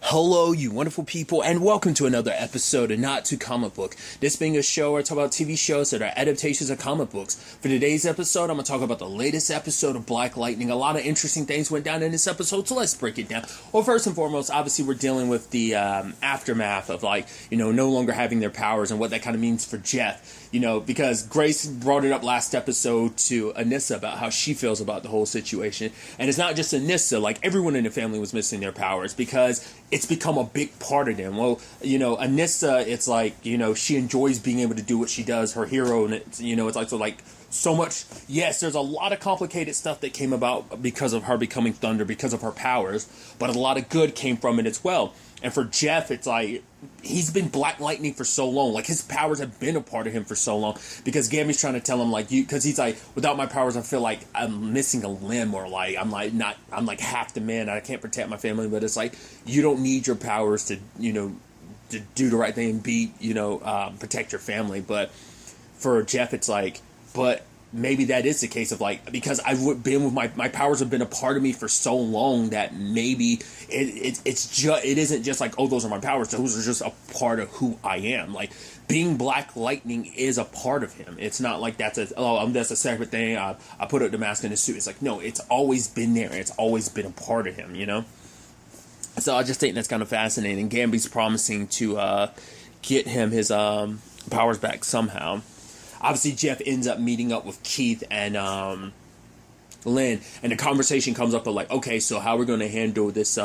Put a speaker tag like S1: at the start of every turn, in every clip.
S1: Hello, you wonderful people, and welcome to another episode of Not Too Comic Book. This being a show where I talk about TV shows that are adaptations of comic books. For today's episode, I'm going to talk about the latest episode of Black Lightning. A lot of interesting things went down in this episode, so let's break it down. Well, first and foremost, obviously we're dealing with the aftermath of, no longer having their powers and what that kind of means for Jeff. Because Grace brought it up last episode to Anissa about how she feels about the whole situation. And it's not just Anissa, everyone in the family was missing their powers because it's become a big part of them. Well, Anissa, it's she enjoys being able to do what she does, her hero, and so much. Yes, there's a lot of complicated stuff that came about because of her becoming Thunder, because of her powers, but a lot of good came from it as well. And for Jeff, it's he's been Black Lightning for so long. His powers have been a part of him for so long. Because Gabby's trying to tell him, because he's without my powers, I feel like I'm missing a limb, or I'm half the man. I can't protect my family. But it's you don't need your powers to do the right thing and protect your family. But for Jeff, it's but maybe that is the case of because I've been with my powers have been a part of me for so long that maybe it isn't just those are my powers. Those are just a part of who I am. Being Black Lightning is a part of him. It's not that's a separate thing. I put the mask in the suit. It's no, it's always been there. It's always been a part of him. So I just think that's kind of fascinating. Gamby's promising to get him his powers back somehow. Obviously, Jeff ends up meeting up with Keith and Lynn, and the conversation comes up of okay, so how are we going to handle this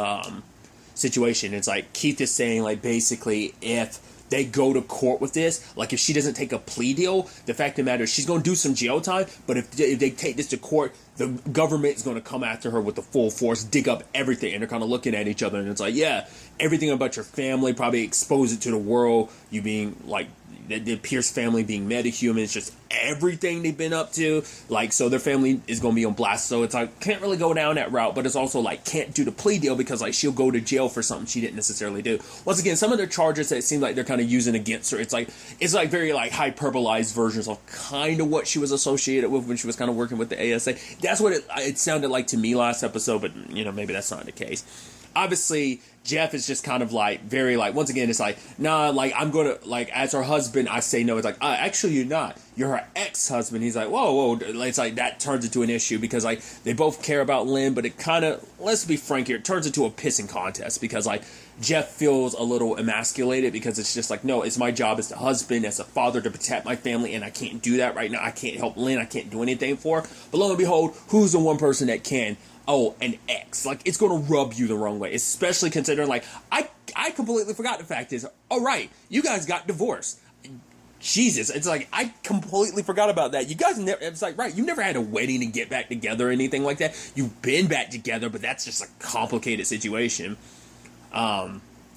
S1: situation? It's Keith is saying basically if they go to court with this, if she doesn't take a plea deal, the fact of the matter is she's going to do some jail time, but if they take this to court, the government is going to come after her with the full force, dig up everything, and they're kind of looking at each other, and it's yeah, everything about your family, probably expose it to the world, you being the Pierce family being metahumans, just everything they've been up to, so their family is going to be on blast. So it's can't really go down that route, but it's also can't do the plea deal because she'll go to jail for something she didn't necessarily do. Once again, some of their charges that it seems they're kind of using against her, it's very hyperbolized versions of kind of what she was associated with when she was kind of working with the ASA. That's what it sounded like to me last episode, but maybe that's not the case. Obviously, Jeff is just kind of very once again, it's nah, I'm gonna, as her husband, I say no. It's actually you're not. You're her ex-husband. He's whoa. It's that turns into an issue because they both care about Lynn, but it kind of, let's be frank here, it turns into a pissing contest because Jeff feels a little emasculated because it's just no, it's my job as the husband, as a father to protect my family, and I can't do that right now. I can't help Lynn. I can't do anything for her. But lo and behold, who's the one person that can? Oh, an ex. It's going to rub you the wrong way, especially considering, I completely forgot the fact is, oh, right, you guys got divorced. Jesus, it's I completely forgot about that. You guys never, it's right, you never had a wedding to get back together or anything like that. You've been back together, but that's just a complicated situation.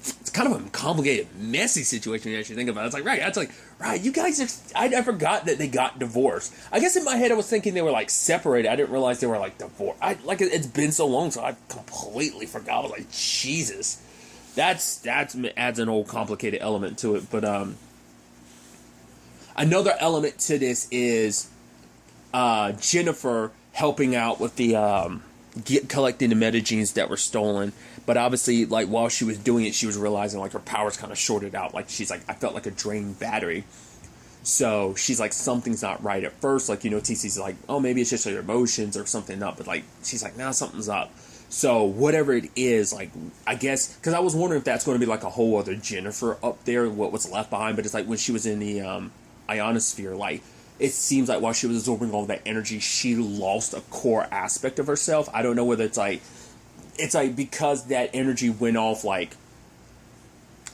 S1: It's kind of a complicated, messy situation when you actually think about it. It's right, that's right, you guys are, I forgot that they got divorced. I guess in my head I was thinking they were separated. I didn't realize they were divorced. It's been so long, so I completely forgot. I was Jesus. That adds an old complicated element to it. But another element to this is Jennifer helping out with the collecting the metagenes that were stolen. But obviously, while she was doing it, she was realizing her powers kind of shorted out. She's I felt like a drained battery. So she's something's not right at first. TC's oh, maybe it's just your emotions or something up. But she's nah, something's up. So whatever it is, I guess, because I was wondering if that's going to be a whole other Jennifer up there and what was left behind. But it's when she was in the ionosphere, it seems while she was absorbing all that energy, she lost a core aspect of herself. I don't know whether it's because that energy went off,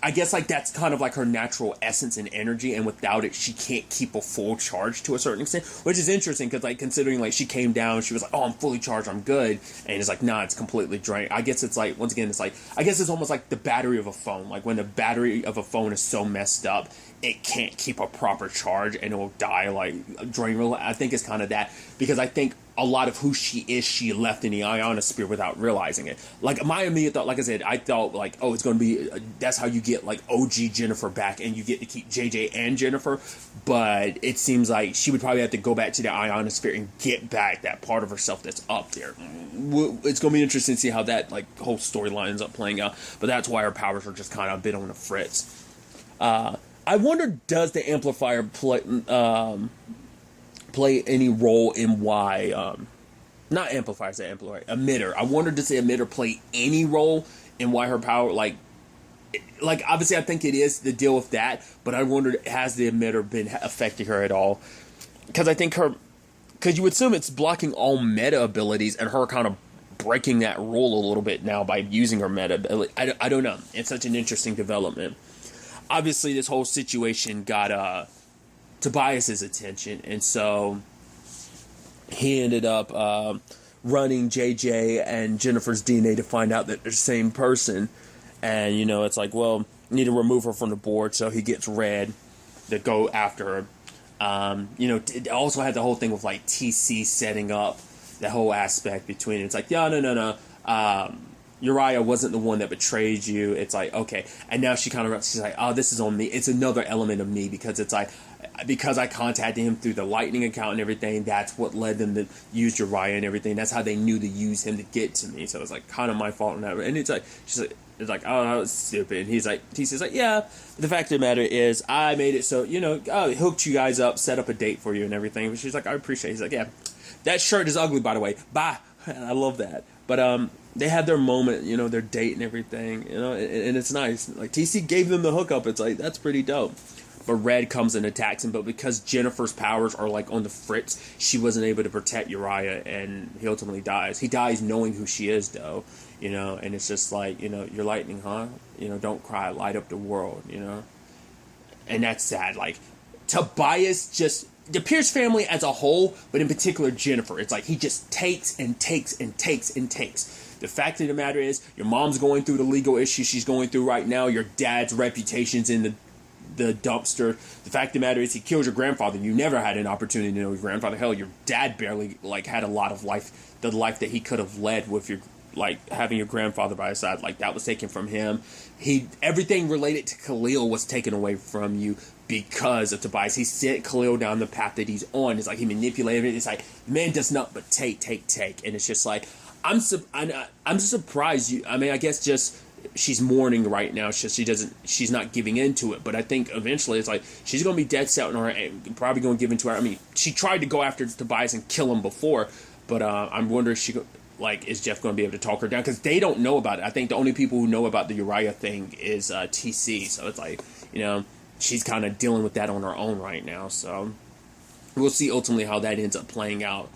S1: I guess that's kind of her natural essence and energy, and without it she can't keep a full charge to a certain extent, which is interesting because considering she came down, she was oh, I'm fully charged, I'm good, and it's nah, it's completely drained. I guess it's once again, it's I guess it's almost the battery of a phone. When the battery of a phone is so messed up, it can't keep a proper charge and it will die drain. I think it's kind of that, because I think a lot of who she is, she left in the ionosphere without realizing it. Like, my immediate thought, like I said, I thought, like, oh, it's going to be, that's how you get, like, OG Jennifer back, and you get to keep JJ and Jennifer, but it seems like she would probably have to go back to the ionosphere and get back that part of herself that's up there. It's going to be interesting to see how that, like, whole storyline ends up playing out, but that's why her powers are just kind of a bit on the fritz. I wonder, does the amplifier play any role in why, not amplifiers, the amplifier, emitter. I wonder, does the emitter play any role in why her power, like obviously I think it is the deal with that, but I wondered, has the emitter been affecting her at all? Because I think because you would assume it's blocking all meta abilities, and her kind of breaking that rule a little bit now by using her meta ability. I don't know. It's such an interesting development. Obviously, this whole situation got, Tobias's attention, and so he ended up running JJ and Jennifer's DNA to find out that they're the same person. And it's like, well, you need to remove her from the board, so he gets Red to go after her. It also had the whole thing with like TC setting up the whole aspect between it. It's like, yeah, no. Uriah wasn't the one that betrayed you. It's like, okay. And now she's like, oh, this is on me. It's another element of me, because it's like, because I contacted him through the Lightning account and everything, that's what led them to use Uriah and everything. That's how they knew to use him to get to me. So it's like kind of my fault and that. And it's like, it's like, oh, that was stupid. And TC's like, yeah. The fact of the matter is, I made it so, hooked you guys up, set up a date for you and everything. But she's like, I appreciate it. He's like, yeah, that shirt is ugly, by the way. Bye. And I love that. But they had their moment, their date and everything, and it's nice. Like, TC gave them the hookup. It's like, that's pretty dope. But Red comes and attacks him, but because Jennifer's powers are like on the fritz, she wasn't able to protect Uriah, and he ultimately dies. He dies knowing who she is, though, and it's just like, you're lightning, huh? Don't cry, light up the world, and that's sad. Like, Tobias just, the Pierce family as a whole, but in particular Jennifer, it's like he just takes and takes and takes and takes. The fact of the matter is, your mom's going through the legal issues she's going through right now. Your dad's reputation's in the dumpster. The fact of the matter is, he killed your grandfather. You never had an opportunity to know your grandfather. Hell, your dad barely had a lot of life, the life that he could have led with your, having your grandfather by his side. That was taken from him. Everything related to Khalil was taken away from you because of Tobias. He sent Khalil down the path that he's on. It's like he manipulated it. It's like, man does not but take. And it's just like, I'm surprised you. I mean, I guess just she's mourning right now. She's not giving into it. But I think eventually it's like she's going to be dead set on her and probably going to give into her. I mean, she tried to go after Tobias and kill him before, but I'm wondering is Jeff going to be able to talk her down? Because they don't know about it. I think the only people who know about the Uriah thing is TC. So it's like, she's kind of dealing with that on her own right now. So we'll see ultimately how that ends up playing out.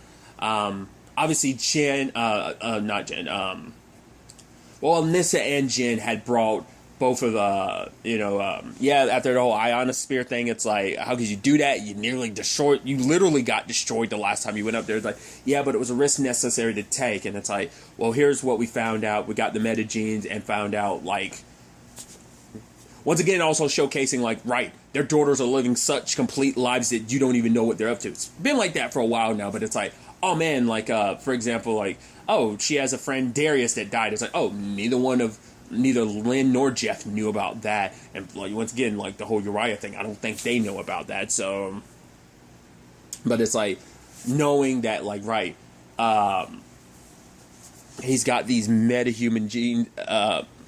S1: Obviously, Nissa and Jen had brought both of after the whole ionosphere thing, it's like, how could you do that? You literally got destroyed the last time you went up there. It's like, yeah, but it was a risk necessary to take. And it's like, well, here's what we found out. We got the meta genes and found out, once again, also showcasing, their daughters are living such complete lives that you don't even know what they're up to. It's been like that for a while now, but it's like, oh man, for example, oh, she has a friend, Darius, that died. It's like, oh, neither Lynn nor Jeff knew about that. And once again, the whole Uriah thing, I don't think they know about that. So, but it's like knowing that, he's got these metahuman genes,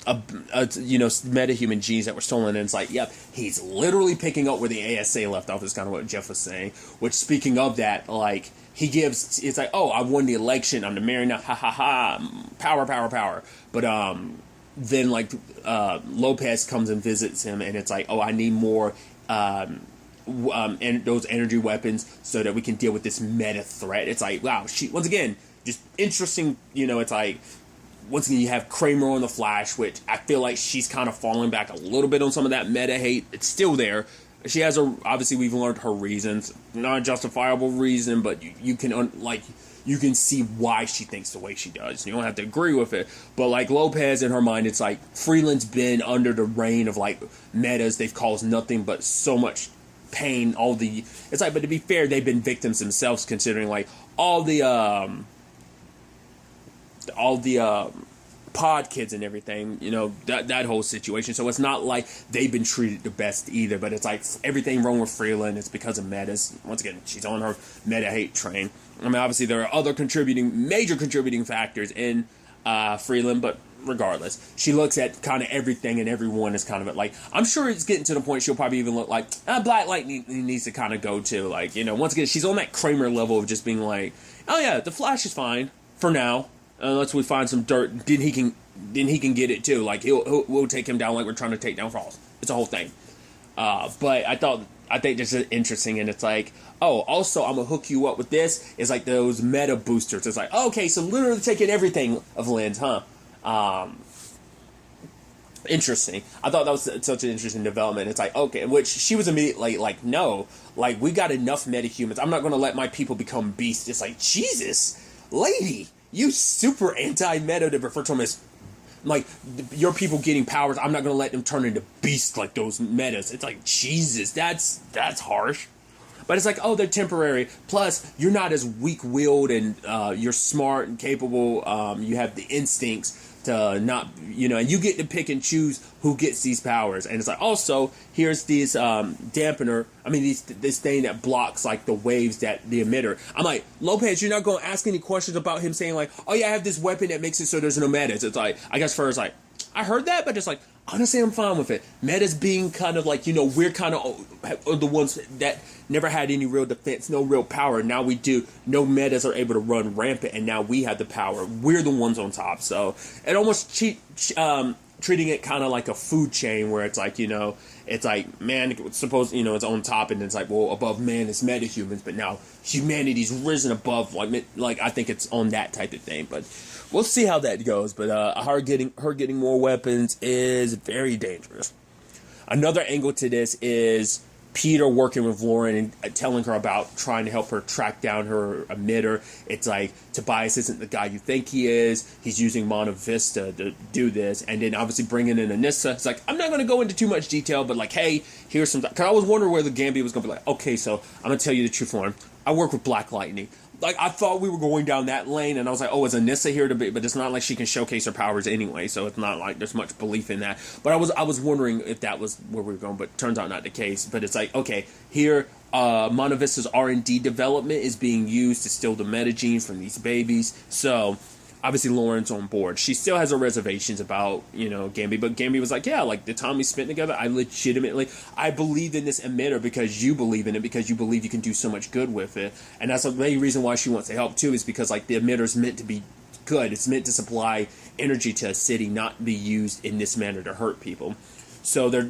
S1: metahuman genes that were stolen, and it's like, yep, he's literally picking up where the ASA left off, is kind of what Jeff was saying. Which, speaking of that, it's like, oh, I won the election, I'm the mayor now, ha ha ha, power. But then Lopez comes and visits him, and it's like, oh, I need more and those energy weapons so that we can deal with this meta threat. It's like, wow, once again, just interesting. It's like, once again, you have Kramer on the Flash, which I feel like she's kind of falling back a little bit on some of that meta hate. It's still there. She has obviously we've learned her reasons, not a justifiable reason, but you can see why she thinks the way she does. You don't have to agree with it, but Lopez, in her mind, it's like Freeland's been under the reign of metas. They've caused nothing but so much pain, it's like, but to be fair, they've been victims themselves, considering like all the pod kids and everything, you know, that whole situation. So it's not like they've been treated the best either, but it's like everything wrong with Freeland is because of metas. Once again, she's on her meta hate train. I mean, obviously there are other major contributing factors in Freeland, but regardless, she looks at kind of everything and everyone is kind of like, I'm sure it's getting to the point she'll probably even look like Black Lightning needs to kind of go to, like, you know, once again, she's on that Kramer level of just being like, oh yeah, the Flash is fine for now. Unless we find some dirt, then he can get it too. Like we'll take him down like we're trying to take down Frost. It's a whole thing. But I think this is interesting, and it's like, oh, also I'm gonna hook you up with this. It's like those meta boosters. It's like, okay, so literally taking everything of Lynn's, huh? Interesting. I thought that was such an interesting development. It's like, okay, which she was immediately like, no, like we got enough metahumans. I'm not gonna let my people become beasts. It's like, Jesus, lady. You super anti-meta to refer to them as, like, your people getting powers. I'm not going to let them turn into beasts like those metas. It's like, Jesus, that's harsh. But it's like, oh, they're temporary. Plus, you're not as weak-willed, and you're smart and capable. You have the instincts to not, you know, and you get to pick and choose who gets these powers. And it's like, also, here's this dampener, this thing that blocks, like, the waves that the emitter. I'm like, Lopez, you're not going to ask any questions about him saying, like, oh, yeah, I have this weapon that makes it so there's no metas. It's like, I guess first, like, I heard that, but just like, honestly, I'm fine with it. Metas being kind of like, you know, we're kind of the ones that never had any real defense, no real power. Now we do. No metas are able to run rampant, and now we have the power. We're the ones on top. So it almost treating it kind of like a food chain, where it's like, you know, it's like, man, suppose, you know, it's on top, and it's like, well, above man is metahumans, but now humanity's risen above, like I think it's on that type of thing, but we'll see how that goes. But her getting more weapons is very dangerous. Another angle to this is Peter working with Lauren and telling her about trying to help her track down her emitter. It's like, Tobias isn't the guy you think he is. He's using Monta Vista to do this. And then obviously bringing in Anissa. It's like, I'm not going to go into too much detail, but like, hey, here's some... Because I was wondering whether Gambia was going to be like, okay, so I'm going to tell you the truth, Lauren. I work with Black Lightning. Like, I thought we were going down that lane, and I was like, oh, is Anissa here to be? But it's not like she can showcase her powers anyway, so it's not like there's much belief in that. But I was wondering if that was where we were going, but turns out not the case. But it's like, okay, here, Monta Vista's R&D development is being used to steal the metagene from these babies. So obviously Lauren's on board. She still has her reservations about, you know, Gambi, but Gambi was like, yeah, like the time we spent together, I believe in this emitter because you believe in it, because you believe you can do so much good with it. And that's the main reason why she wants to help too, is because like the emitter's meant to be good. It's meant to supply energy to a city, not be used in this manner to hurt people. So they're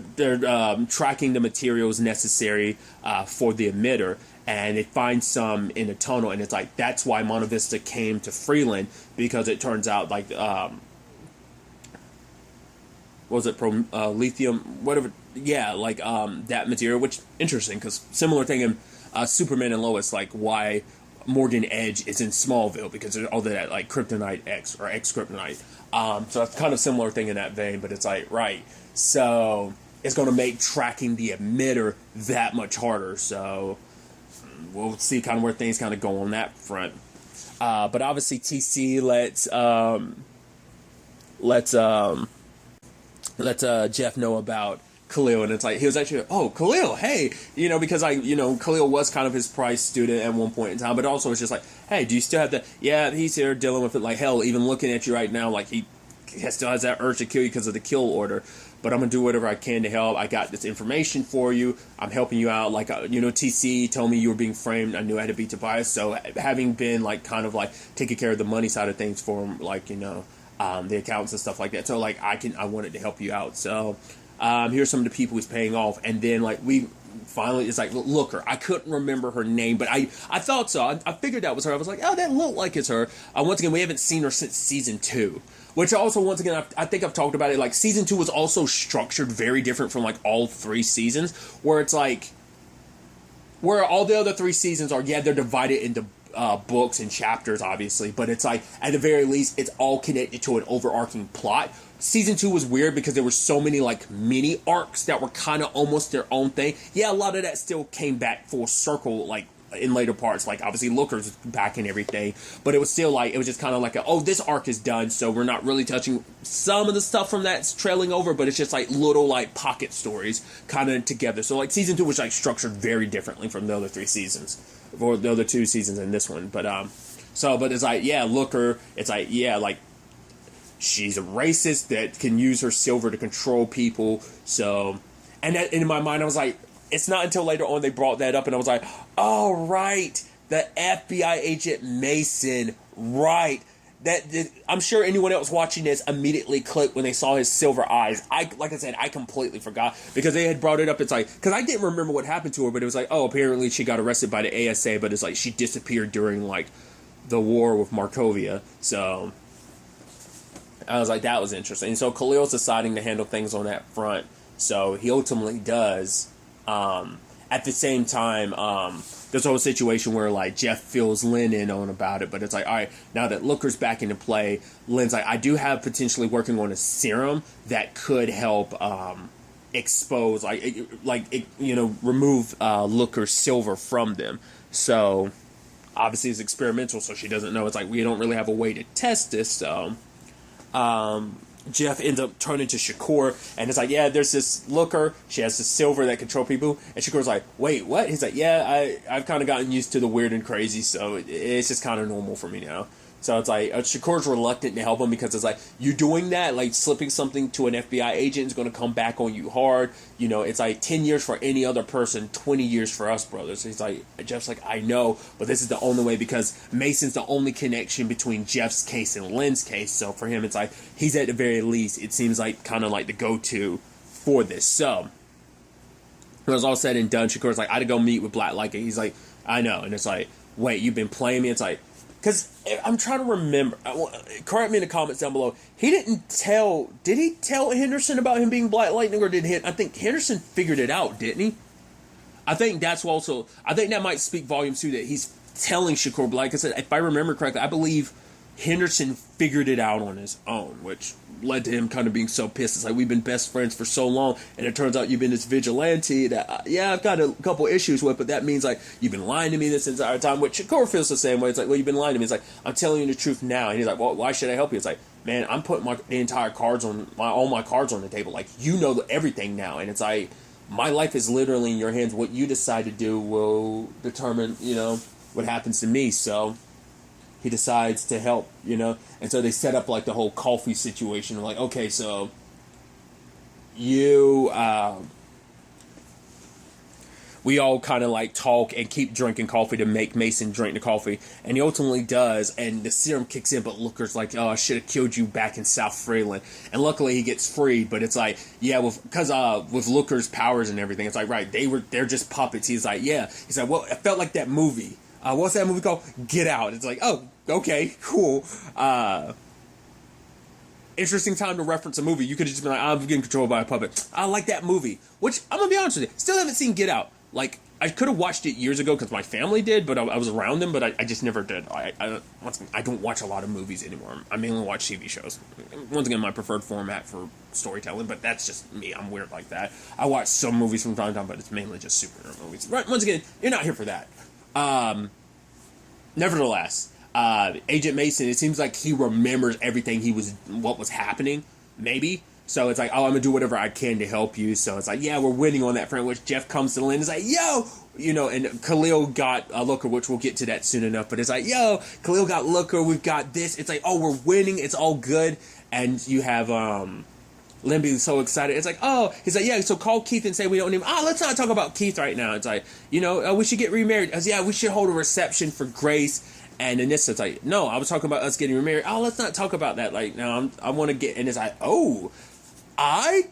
S1: tracking the materials necessary for the emitter, and they find some in a tunnel, and it's like, that's why Monta Vista came to Freeland, because it turns out like what was it, lithium, whatever, yeah, like that material, which interesting, because similar thing in Superman and Lois, like why Morgan Edge is in Smallville, because there's all that like Kryptonite X or X Kryptonite. So that's kind of similar thing in that vein, but it's like, right, so it's going to make tracking the emitter that much harder. So we'll see kind of where things kind of go on that front. But obviously TC lets Jeff know about Khalil, and it's like, he was actually, oh, Khalil, hey, you know, because Khalil was kind of his prize student at one point in time, but also it's just like, hey, do you still have that? Yeah, he's here dealing with it. Like, hell, even looking at you right now, like he still has that urge to kill you because of the kill order, but I'm gonna do whatever I can to help. I got this information for you. I'm helping you out. Like, TC told me you were being framed. I knew I had to beat Tobias, so having been like kind of like taking care of the money side of things for him, like, the accounts and stuff like that. So like I wanted to help you out. So here's some of the people he's paying off, and then like we finally, it's like, Looker. I couldn't remember her name, but I thought so. I figured that was her. I was like, oh, that looked like it's her. Once again, we haven't seen her since season 2. Which also, once again, I think I've talked about it, like, season 2 was also structured very different from, like, all 3 seasons, where it's, like, where all the other 3 seasons are, yeah, they're divided into books and chapters, obviously, but it's, like, at the very least, it's all connected to an overarching plot. season 2 was weird because there were so many like mini arcs that were kind of almost their own thing. Yeah, a lot of that still came back full circle, like in later parts, like obviously Looker's back and everything, but it was still like, it was just kind of like this arc is done, so we're not really touching some of the stuff from that's trailing over, but it's just like little like pocket stories kind of together. So like season 2 was like structured very differently from the other 3 seasons, or the other 2 seasons in this one. But but it's like, yeah, Looker, it's like, yeah, like she's a racist that can use her silver to control people. So, and that, in my mind I was like, it's not until later on they brought that up, and I was like, oh, right, the FBI agent Mason, right. I'm sure anyone else watching this immediately clicked when they saw his silver eyes. Like I said, I completely forgot, because they had brought it up. It's like, because I didn't remember what happened to her, but it was like, oh, apparently she got arrested by the ASA, but it's like she disappeared during, like, the war with Markovia. So I was like, that was interesting. So Khalil's deciding to handle things on that front. So he ultimately does. At the same time, there's a whole situation where like Jeff fills Lynn in on about it, but it's like, all right, now that Looker's back into play, Lynn's like, I do have potentially working on a serum that could help expose, remove Looker's silver from them. So obviously it's experimental, so she doesn't know. It's like, we don't really have a way to test this, so Jeff ends up turning to Shakur, and it's like, yeah, there's this Looker, she has this silver that control people, and Shakur's like, wait, what? He's like, yeah, I've kind of gotten used to the weird and crazy, so it's just kind of normal for me now. So it's like, Shakur's reluctant to help him, because it's like, you doing that, like slipping something to an FBI agent is going to come back on you hard. You know, it's like 10 years for any other person, 20 years for us, brothers. He's like, Jeff's like, I know, but this is the only way, because Mason's the only connection between Jeff's case and Lynn's case. So for him, it's like, he's at the very least, it seems like kind of like the go-to for this. So when it was all said and done, Shakur's like, I had to go meet with Black Leica. He's like, I know. And it's like, wait, you've been playing me? It's like, because I'm trying to remember. Correct me in the comments down below. Did he tell Henderson about him being Black Lightning, or I think Henderson figured it out, didn't he? I think that's also, I think that might speak volumes too, that he's telling Shakur. But like I said, if I remember correctly, I believe Henderson figured it out on his own, which led to him kind of being so pissed. It's like, we've been best friends for so long, and it turns out you've been this vigilante that, I've got a couple issues with, but that means, like, you've been lying to me this entire time, which Shakur feels the same way. It's like, well, you've been lying to me. It's like, I'm telling you the truth now. And he's like, well, why should I help you? It's like, man, I'm putting the entire all my cards on the table. Like, you know everything now. And it's like, my life is literally in your hands. What you decide to do will determine, what happens to me. So he decides to help, and so they set up like the whole coffee situation. Like, okay, so we all kind of like talk and keep drinking coffee to make Mason drink the coffee, and he ultimately does, and the serum kicks in, but Looker's like, oh, I should have killed you back in South Freeland, and luckily he gets freed. But it's like, yeah, with Looker's powers and everything, it's like, right, they're just puppets. He's like, yeah, he's like, well, it felt like that movie. What's that movie called? Get Out. It's like, oh, okay, cool. Interesting time to reference a movie. You could have just been like, I'm getting controlled by a puppet. I like that movie. Which, I'm going to be honest with you, still haven't seen Get Out. Like, I could have watched it years ago because my family did, but I was around them, but I just never did. I don't watch a lot of movies anymore. I mainly watch TV shows. Once again, my preferred format for storytelling, but that's just me. I'm weird like that. I watch some movies from time to time, but it's mainly just superhero movies. Right, once again, you're not here for that. Nevertheless, Agent Mason, it seems like he remembers everything what was happening, maybe. So it's like, oh, I'm going to do whatever I can to help you. So it's like, yeah, we're winning on that front, which Jeff comes to Lynn and is like, yo, and Khalil got Looker, which we'll get to that soon enough. But it's like, yo, Khalil got Looker, we've got this. It's like, oh, we're winning, it's all good. And you have Lynn being so excited. It's like, oh, he's like, yeah, so call Keith and say we don't need him. Let's not talk about Keith right now. It's like, we should get remarried. Yeah, we should hold a reception for Grace. And in this, it's like, no, I was talking about us getting remarried. Let's not talk about that. Like, no, I want to get, and it's like, oh, I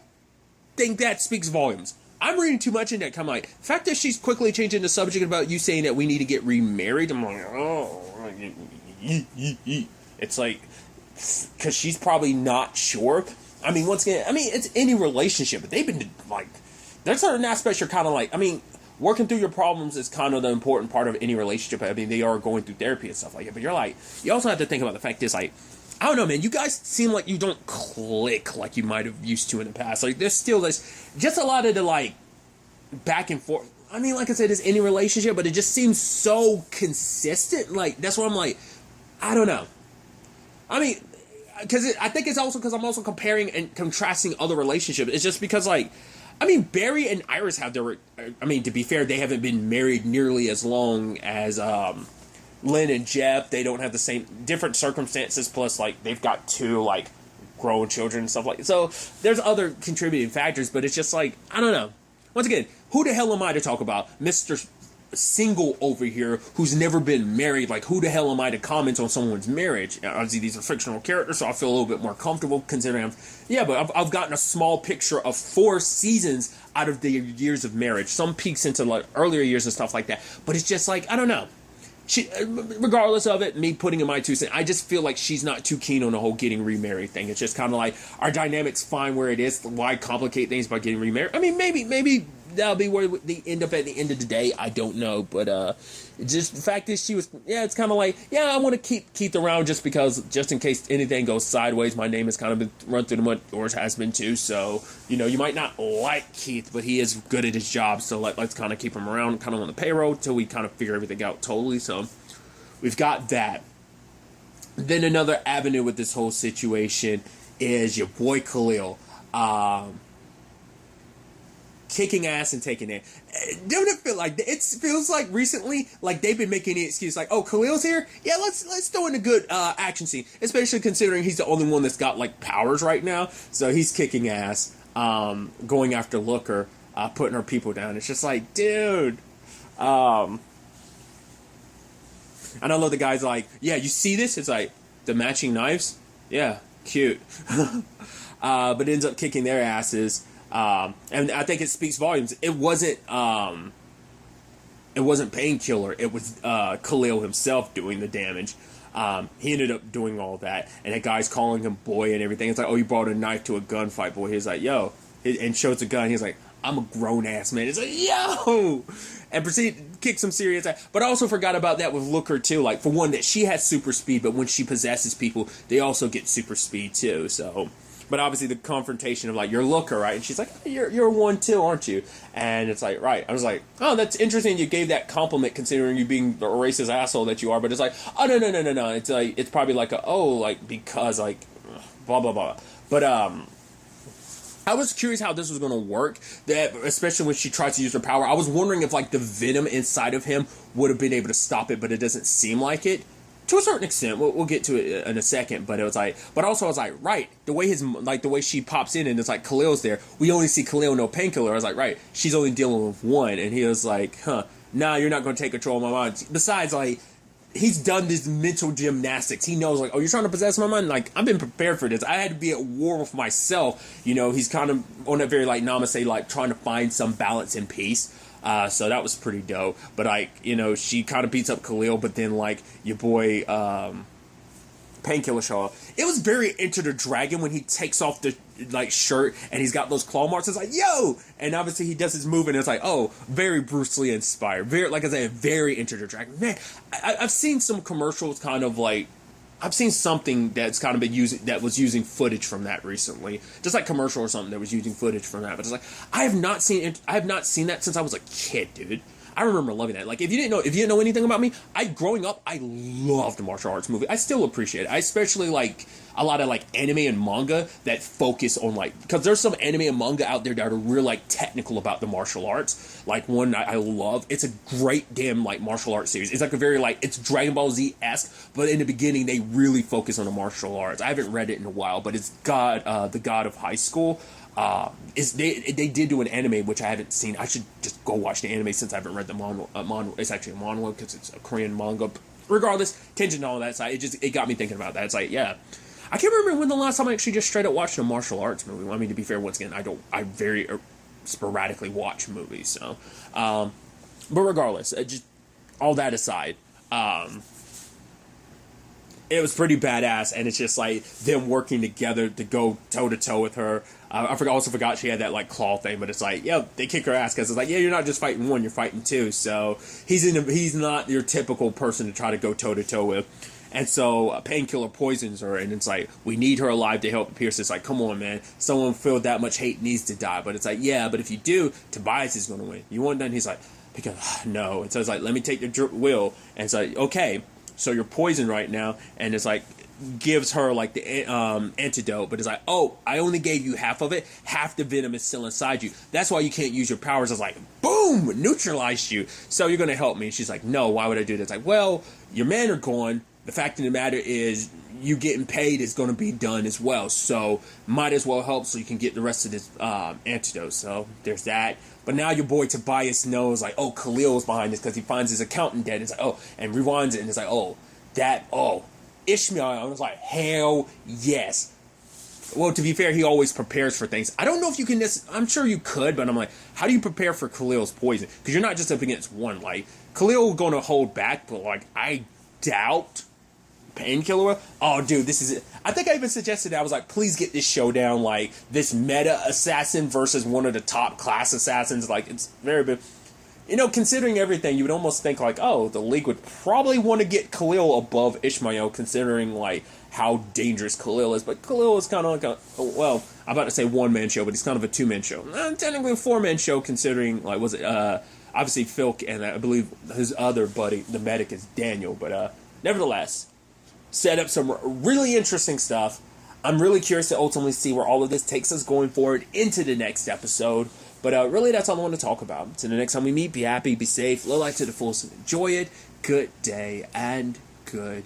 S1: think that speaks volumes. I'm reading too much into it. Come like, the fact that she's quickly changing the subject about you saying that we need to get remarried. I'm like, oh, it's like, because she's probably not sure. I mean, once again, it's any relationship, but they've been, like, there's certain aspects you're kind of like, working through your problems is kind of the important part of any relationship. They are going through therapy and stuff like that, but you're like, you also have to think about the fact is, like, I don't know, man. You guys seem like you don't click like you might have used to in the past. Like, there's still this, just a lot of the, like, back and forth. I mean, like I said, it's any relationship, but it just seems so consistent. Like, that's why I'm like, I don't know. I mean, because I think it's also because I'm also comparing and contrasting other relationships. It's just because, like, I mean, Barry and Iris have their, I mean, to be fair, they haven't been married nearly as long as Lynn and Jeff. They don't have the same, different circumstances, plus, like, they've got two, like, grown children and stuff like that. So there's other contributing factors, but it's just like, I don't know. Once again, who the hell am I to talk about Mr. Single over here who's never been married? Like, who the hell am I to comment on someone's marriage? Obviously, these are fictional characters, so I feel a little bit more comfortable considering but I've gotten a small picture of 4 seasons out of the years of marriage. Some peeks into, like, earlier years and stuff like that, but it's just like, I don't know. She, regardless of it, me putting in my 2 cents, I just feel like she's not too keen on the whole getting remarried thing. It's just kind of like, our dynamic's fine where it is. Why complicate things by getting remarried? I mean, maybe that'll be where they end up at the end of the day. I don't know, but just the fact is, she was, it's kind of like, I want to keep Keith around just because, just in case anything goes sideways. My name has kind of been run through the mud, or it has been too. So, you might not like Keith, but he is good at his job. So let's kind of keep him around, kind of on the payroll till we kind of figure everything out totally. So we've got that. Then another avenue with this whole situation is your boy Khalil. Kicking ass and taking it. Don't it feel like it feels like recently, like they've been making the excuse like, oh, Khalil's here? Yeah, let's throw in a good action scene, especially considering he's the only one that's got like powers right now. So he's kicking ass, going after Looker, putting her people down. It's just like, dude. And I love the guy's like, yeah, you see this? It's like the matching knives. Yeah, cute. But it ends up kicking their asses. And I think it speaks volumes. It wasn't Painkiller. It was Khalil himself doing the damage. He ended up doing all that, and that guy's calling him boy and everything. It's like, oh, you brought a knife to a gunfight, boy. He's like, yo, and shows a gun. He's like, I'm a grown ass man. It's like, yo, and proceed to kick some serious ass. But I also forgot about that with Looker too. Like, for one, that she has super speed, but when she possesses people, they also get super speed too. So. But obviously the confrontation of like, you're Looker, right? And she's like, you're 1-2, aren't you? And it's like, right. I was like, oh, that's interesting. You gave that compliment considering you being the racist asshole that you are. But it's like, oh, no. It's like, it's probably like because like, blah, blah, blah. But, I was curious how this was going to work, that especially when she tried to use her power. I was wondering if like the venom inside of him would have been able to stop it, but it doesn't seem like it. To a certain extent, we'll get to it in a second, but it was like, but also I was like, right, the way she pops in and it's like Khalil's there, we only see Khalil, no Painkiller. I was like, right, she's only dealing with one, and he was like, nah, you're not going to take control of my mind. Besides, like, he's done this mental gymnastics. He knows, like, oh, you're trying to possess my mind? Like, I've been prepared for this. I had to be at war with myself. He's kind of on that very, like, namaste, like, trying to find some balance and peace. So that was pretty dope. But, like, she kind of beats up Khalil, but then, like, your boy, Painkiller show up. It was very Enter the Dragon when he takes off the, like, shirt and he's got those claw marks. It's like, yo! And obviously he does his move and it's like, oh, very Bruce Lee inspired. Very, like I said, very Enter the Dragon. Man, I've seen some commercials kind of, like, I've seen something that's kind of been using footage from that recently, just like commercial or something that was using footage from that. But it's like, I have not seen that since I was a kid, dude. I remember loving that. Like, if you didn't know anything about me, growing up, I loved the martial arts movie. I still appreciate it. I especially like a lot of like anime and manga that focus on like, because there's some anime and manga out there that are real like technical about the martial arts. Like one I love, it's a great damn like martial arts series. It's like a very like, it's Dragon Ball Z-esque, but in the beginning they really focus on the martial arts. I haven't read it in a while, but it's the God of High School. They did do an anime which I haven't seen. I should just go watch the anime since I haven't read the manga. It's actually a manhwa because it's a Korean manga. But regardless, tangent on that side, it got me thinking about that. It's like, yeah, I can't remember when the last time I actually just straight up watched a martial arts movie. I mean, to be fair, once again, I very sporadically watch movies. So, but regardless, just all that aside, it was pretty badass, and it's just like them working together to go toe to toe with her. I also forgot she had that like claw thing, but it's like, yeah, they kick her ass because it's like, yeah, you're not just fighting one, you're fighting two. So he's not your typical person to try to go toe to toe with. And so Painkiller poisons her, and it's like, we need her alive to help Pierce. It's like, come on, man. Someone filled that much hate needs to die. But it's like, yeah, but if you do, Tobias is going to win. You want that? And he's like, because, no. And so it's like, let me take the will. And it's like, okay, so you're poisoned right now. And it's like, gives her like the antidote, but it's like, oh, I only gave you half of it. Half the venom is still inside you. That's why you can't use your powers. It's like, boom, neutralized you. So you're going to help me. And she's like, no, why would I do that? It's like, well, your men are gone. The fact of the matter is, you getting paid is going to be done as well. So might as well help so you can get the rest of this antidote. So there's that. But now your boy Tobias knows, like, oh, Khalil's behind this because he finds his accountant dead. It's like, oh, and rewinds it, and it's like, Ishmael. I was like, hell yes. Well, to be fair, he always prepares for things. I don't know if you can, I'm sure you could, but I'm like, how do you prepare for Khalil's poison? Because you're not just up against one. Like, Khalil going to hold back, but like, I doubt Painkiller. Oh, dude, this is it. I think I even suggested that. I was like, please get this showdown, like, this meta assassin versus one of the top class assassins. Like, it's very big. You know, considering everything, you would almost think, like, oh, the League would probably want to get Khalil above Ishmael, considering, like, how dangerous Khalil is. But Khalil is kind of like well, I'm about to say one-man show, but he's kind of a two-man show. Technically a four-man show, considering, like, obviously Filk, and I believe his other buddy, the medic, is Daniel. But, nevertheless, set up some really interesting stuff. I'm really curious to ultimately see where all of this takes us going forward into the next episode. But really, that's all I want to talk about. So the next time we meet, be happy, be safe, live life to the fullest, and enjoy it. Good day and good